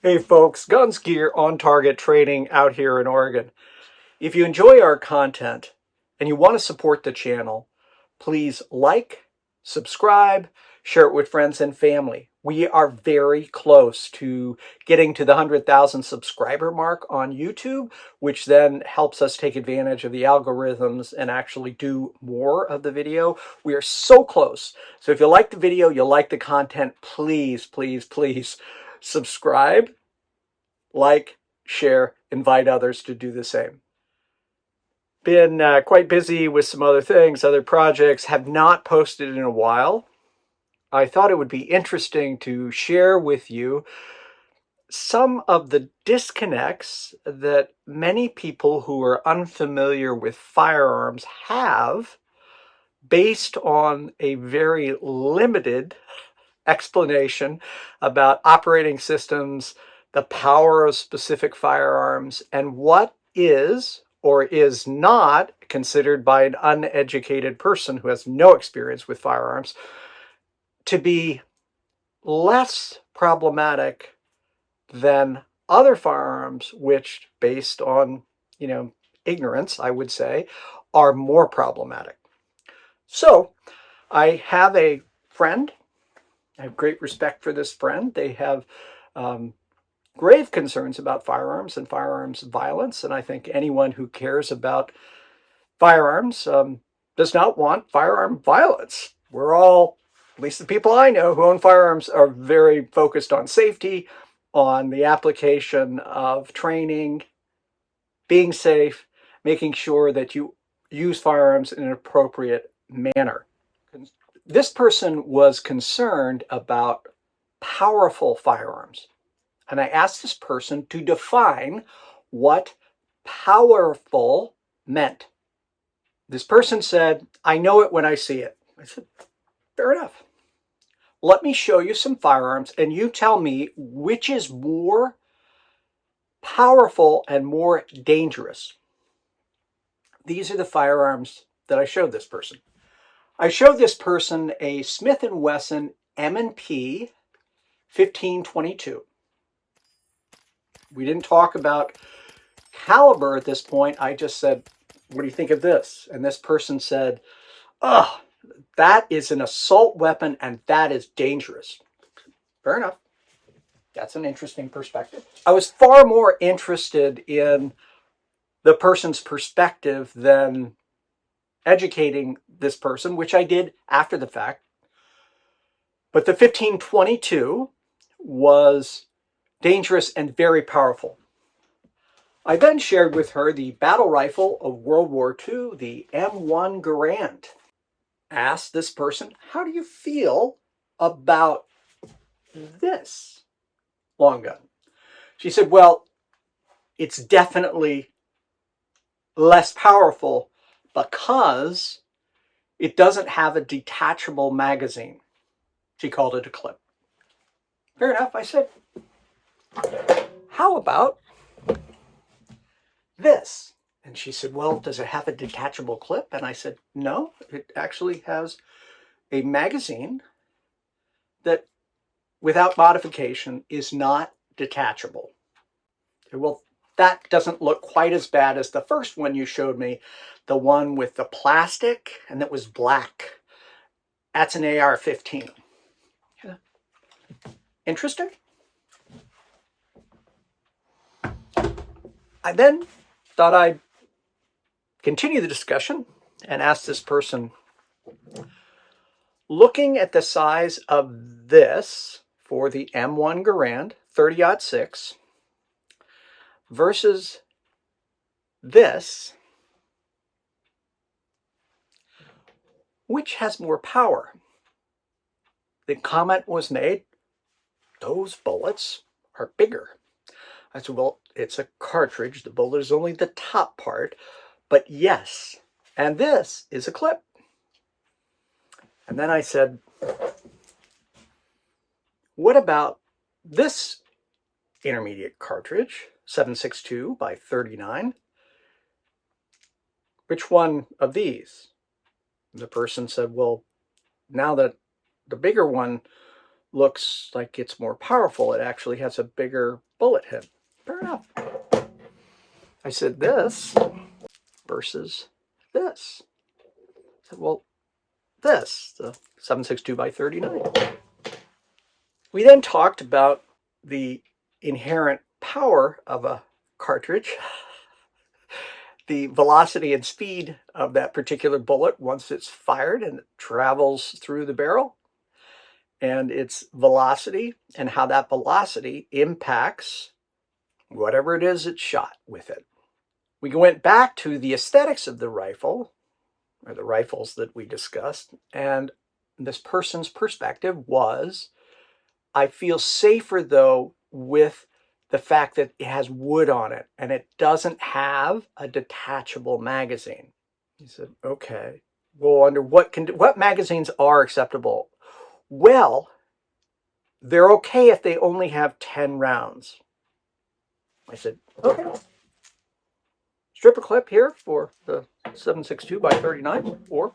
Hey folks, Guns Gear on Target Trading out here in Oregon. If you enjoy our content and you want to support the channel, please like, subscribe, share it with friends and family. We are very close to getting to the 100,000 subscriber mark on YouTube, which then helps us take advantage of the algorithms and actually do more of the video. We are so close. So if you like the video, you like the content, please, please, please subscribe, like, share, invite others to do the same. Been quite busy with some other things, other projects, have not posted in a while. I thought it would be interesting to share with you some of the disconnects that many people who are unfamiliar with firearms have based on a very limited explanation about operating systems, the power of specific firearms, and what is or is not considered by an uneducated person who has no experience with firearms to be less problematic than other firearms, which, based on, ignorance, I would say, are more problematic. So I have a friend. I have great respect for this friend. They have grave concerns about firearms and firearms violence, and I think anyone who cares about firearms does not want firearm violence. We're all, at least the people I know who own firearms, are very focused on safety, on the application of training, being safe, making sure that you use firearms in an appropriate manner. This person was concerned about powerful firearms. And I asked this person to define what powerful meant. This person said, "I know it when I see it." I said, fair enough. Let me show you some firearms and you tell me which is more powerful and more dangerous. These are the firearms that I showed this person. I showed this person a Smith & Wesson M&P 1522. We didn't talk about caliber at this point. I just said, what do you think of this? And this person said, oh, that is an assault weapon and that is dangerous. Fair enough. That's an interesting perspective. I was far more interested in the person's perspective than educating this person, which I did after the fact. But the 1522 was dangerous and very powerful. I then shared with her the battle rifle of World War II, the M1 Garand. Asked this person, how do you feel about this long gun? She said, well, it's definitely less powerful because it doesn't have a detachable magazine. She called it a clip. Fair enough. I said, how about this? And she said, well, does it have a detachable clip? And I said, no, it actually has a magazine that, without modification, is not detachable. Well, that doesn't look quite as bad as the first one you showed me, the one with the plastic and that was black. That's an AR15. Yeah. Interesting. I then thought I'd continue the discussion and ask this person, looking at the size of this for the M1 Garand 30-06 versus this, which has more power? The comment was made, those bullets are bigger. I said, well, it's a cartridge. The bullet is only the top part, but yes. And this is a clip. And then I said, what about this intermediate cartridge, 7.62 by 39? Which one of these? The person said, well, now that the bigger one looks like it's more powerful, it actually has a bigger bullet hit. Fair enough. I said, this versus this. I said, well, this, the 7.62 by 39. We then talked about the inherent power of a cartridge, the velocity and speed of that particular bullet once it's fired and it travels through the barrel, and its velocity and how that velocity impacts whatever it is it's shot with it. We went back to the aesthetics of the rifle, or the rifles that we discussed, and this person's perspective was, I feel safer though with the fact that it has wood on it and it doesn't have a detachable magazine. He said, okay, well, under what magazines are acceptable? Well, they're okay if they only have 10 rounds. I said, okay. Stripper clip here for the 7.62 by 39 or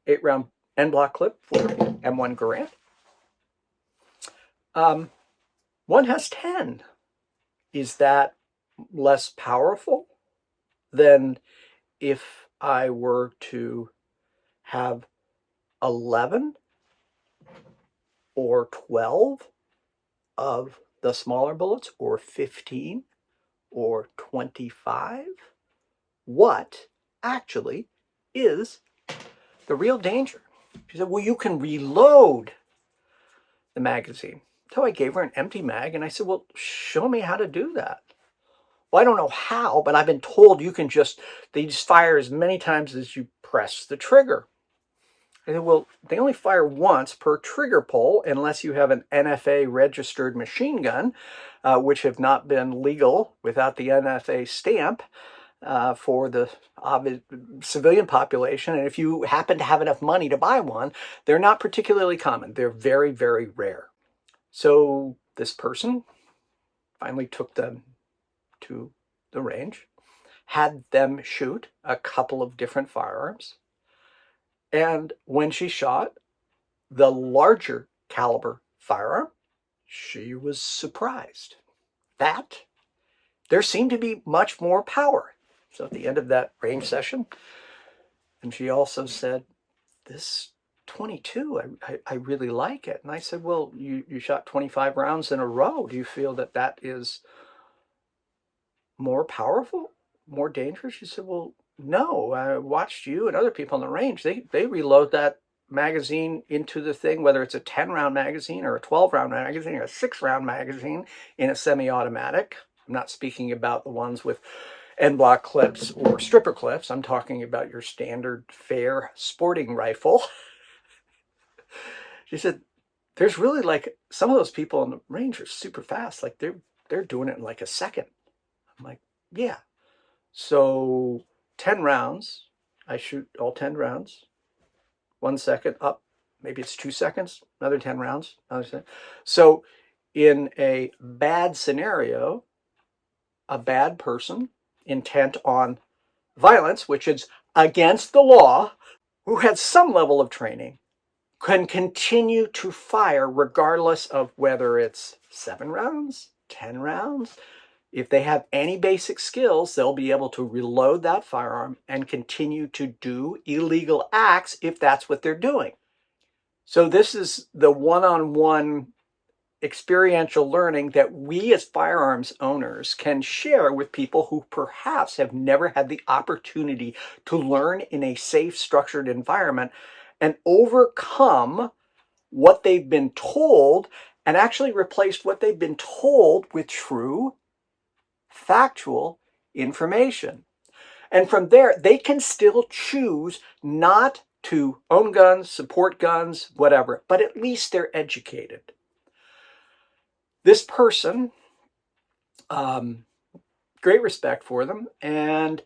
8-round end block clip for M1 Garand. One has 10. Is that less powerful than if I were to have 11 or 12 of the smaller bullets, or 15 or 25? What actually is the real danger? She said, well, you can reload the magazine. So I gave her an empty mag and I said, well, show me how to do that. Well, I don't know how, but I've been told you can they just fire as many times as you press the trigger. I said, well, they only fire once per trigger pull unless you have an NFA registered machine gun, which have not been legal without the NFA stamp for the civilian population. And if you happen to have enough money to buy one, they're not particularly common. They're very, very rare. So this person finally took them to the range, had them shoot a couple of different firearms. And when she shot the larger caliber firearm, she was surprised that there seemed to be much more power. So at the end of that range session, and she also said, this 22, I really like it. And I said, well, you shot 25 rounds in a row. Do you feel that that is more powerful, more dangerous? She said, well, no, I watched you and other people on the range. They reload that magazine into the thing, whether it's a 10-round magazine or a 12-round magazine or a 6-round magazine in a semi-automatic. I'm not speaking about the ones with end block clips or stripper clips. I'm talking about your standard fair sporting rifle. She said, there's really like some of those people on the range are super fast. Like they're doing it in like a second. I'm like, yeah. So 10 rounds, I shoot all 10 rounds. 1 second up, maybe it's 2 seconds, another 10 rounds. So in a bad scenario, a bad person intent on violence, which is against the law, who has some level of training, can continue to fire regardless of whether it's 7 rounds, 10 rounds. If they have any basic skills, they'll be able to reload that firearm and continue to do illegal acts if that's what they're doing. So this is the one-on-one experiential learning that we as firearms owners can share with people who perhaps have never had the opportunity to learn in a safe, structured environment and overcome what they've been told and actually replaced what they've been told with true, factual information. And from there, they can still choose not to own guns, support guns, whatever, but at least they're educated. This person, great respect for them. And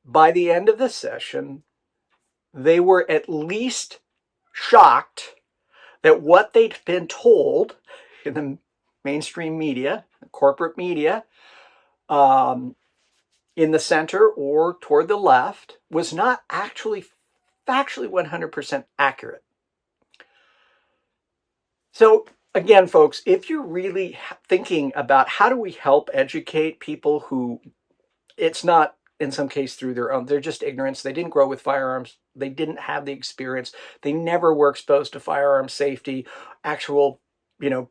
by the end of the session, they were at least shocked that what they'd been told in the mainstream media, corporate media, in the center or toward the left, was not actually factually 100% accurate. So again, folks, if you're really thinking about how do we help educate people who it's not in some case through their own, they're just ignorance. They didn't grow with firearms. They didn't have the experience. They never were exposed to firearm safety, actual,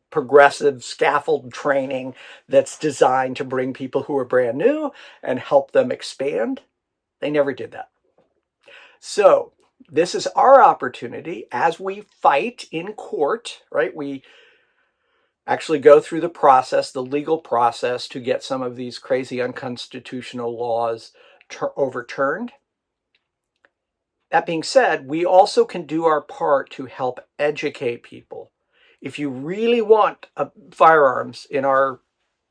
progressive scaffold training that's designed to bring people who are brand new and help them expand. They never did that. So this is our opportunity as we fight in court, right? We actually go through the process, the legal process, to get some of these crazy unconstitutional laws overturned. That being said, we also can do our part to help educate people. If you really want firearms in our,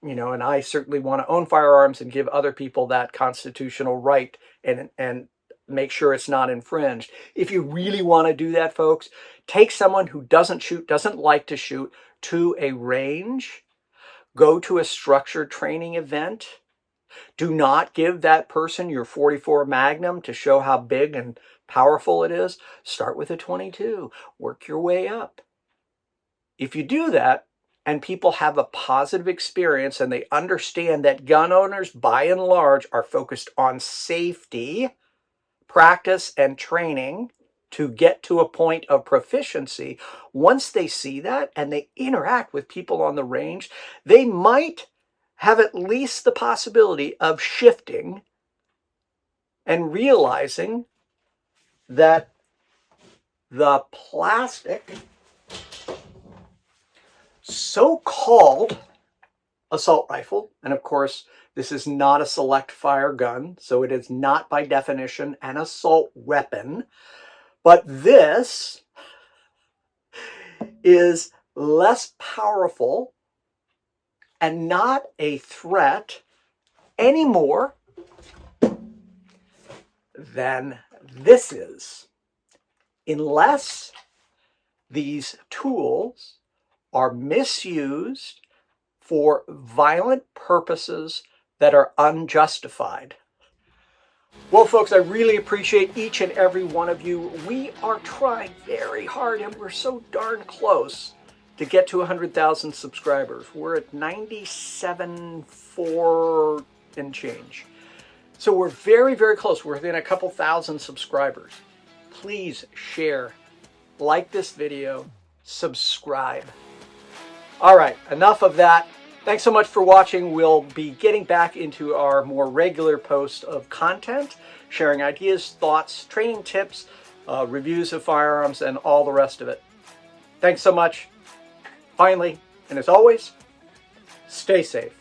and I certainly want to own firearms and give other people that constitutional right and make sure it's not infringed. If you really want to do that, folks, take someone who doesn't shoot, doesn't like to shoot, to a range, go to a structured training event. Do not give that person your .44 Magnum to show how big and powerful it is. Start with a .22, work your way up. If you do that, and people have a positive experience and they understand that gun owners, by and large, are focused on safety, practice, and training to get to a point of proficiency, once they see that and they interact with people on the range, they might have at least the possibility of shifting and realizing that the plastic so-called assault rifle, and of course this is not a select fire gun, so it is not by definition an assault weapon, but this is less powerful and not a threat anymore than this is, unless these tools are misused for violent purposes that are unjustified. Well, folks, I really appreciate each and every one of you. We are trying very hard, and we're so darn close to get to 100,000 subscribers. We're at 97.4 and change. So we're very, very close. We're within a couple thousand subscribers. Please share, like this video, subscribe. All right, enough of that. Thanks so much for watching. We'll be getting back into our more regular post of content, sharing ideas, thoughts, training tips, reviews of firearms, and all the rest of it. Thanks so much. Finally, and as always, stay safe.